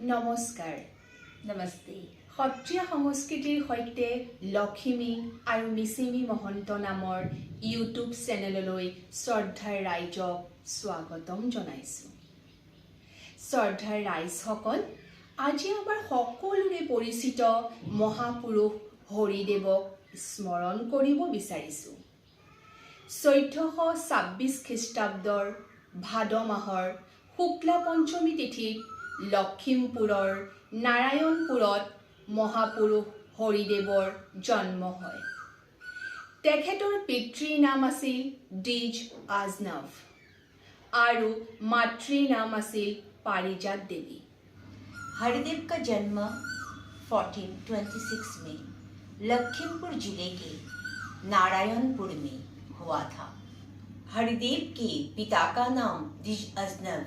নমস্কাৰ নমস্তে সত্ৰীয়া সংস্কৃতিৰ সৈতে লখিমী আৰু মিচিমি মহন্ত নামৰ ইউটিউব চেনেললৈ শ্ৰদ্ধাৰ ৰাইজক স্বাগতম জনাইছোঁ শ্ৰদ্ধাৰ ৰাইজসকল আজি আমাৰ সকলোৰে পৰিচিত মহাপুৰুষ হৰিদেৱক স্মৰণ কৰিব বিচাৰিছোঁ 1426 খ্ৰীষ্টাব্দৰ ভাদ মাহৰ শুক্লা পঞ্চমী তিথিত লখিমপুৰৰ নাৰায়ণপুৰত মহাপুৰুষ হৰিদেৱৰ জন্ম হয় তেখেতৰ পিতৃৰ নাম আছিল দ্বিজ আজনভ আৰু মাতৃৰ নাম আছিল পাৰিজাত দেৱী हरिदेव का जन्म 1426 में लखीमपुर जिले के नारायणपुर में हुआ था। हरिदेव के पिता का नाम द्विज अजनव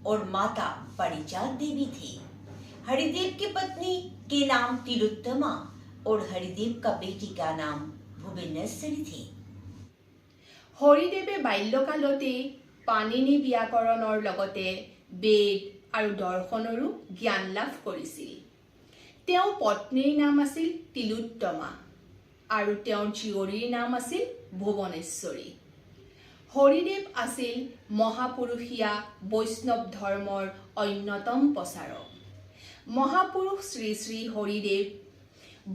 और माता परिजात देवी थे। हरिदेव की पत्नी के नाम तिलोत्तमा और हरिदेव का बेटी का नाम भुवनेश्वरी थे। হৰিদেৱে বাল্যকালতে পাণিনি ব্যাকৰণৰ লগতে বেদ আৰু দৰ্শনৰো জ্ঞান লাভ কৰিছিল তেওঁৰ পত্নীৰ নাম আছিল তিলোত্তমা আৰু তেওঁৰ জীয়ৰীৰ নাম আছিল ভুৱনেশ্বৰী হৰিদেৱ আছিল মহাপুৰুষীয়া বৈষ্ণৱ ধৰ্মৰ অন্যতম প্ৰচাৰক মহাপুৰুষ শ্ৰী শ্ৰী হৰিদেৱ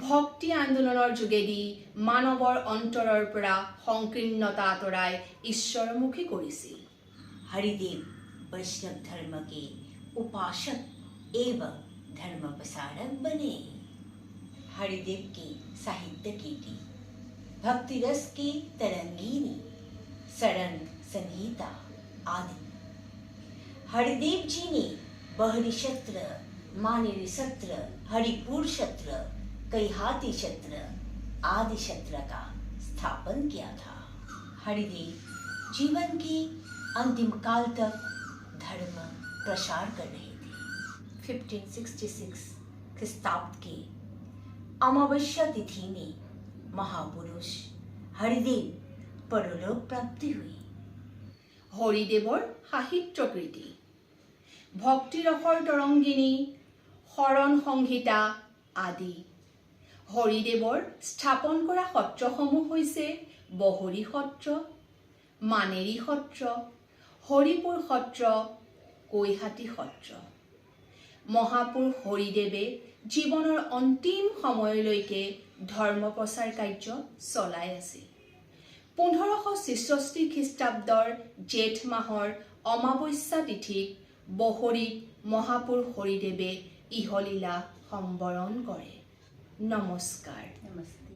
ভক্তি আন্দোলনৰ যোগেদি মানৱৰ অন্তৰৰ পৰা সংকীৰ্ণতা আঁতৰাই ঈশ্বৰমুখী কৰিছিল हरिदेव वैष्णव धर्म के उपासक एवं धर्म प्रसारक बने। हरिदेव की साहित्य कीर्ति भक्ति रस की तरंगिनी शरण संहिता आदि हरिदेव जी ने बहरी क्षत्र मानेरी क्षत्र हरिपुर क्षत्र कैहाती क्षत्र आदि क्षत्र का स्थापन किया था हरिदेव जीवन के अंतिम काल तक धर्म प्रसार कर रहे थे 1566 ख्रीस्ताब्द के अमावस्या तिथि में महापुरुष हरिदेव परलोक प्राप्ति हुई হৰিদেৱৰ সাহিত্য কৃতি ভক্তিৰসৰ তৰংগিনী শৰণ সংহিতা আদি হৰিদেৱৰ স্থাপন কৰা সত্ৰসমূহ হৈছে বহৰী সত্ৰ মানেৰী সত্ৰ হৰিপুৰ সত্ৰ কৈহাতী সত্ৰ মহাপুৰুষ হৰিদেৱে জীৱনৰ অন্তিম সময়লৈকে ধৰ্ম প্ৰচাৰ কাৰ্য চলাই আছিল 1566 খ্ৰীষ্টাব্দৰ জেঠ মাহৰ অমাৱস্যা তিথিত বহৰীত মহাপুৰুষ হৰিদেৱে ইহলীলা সম্বৰণ কৰে নমস্কাৰ नमस्ते।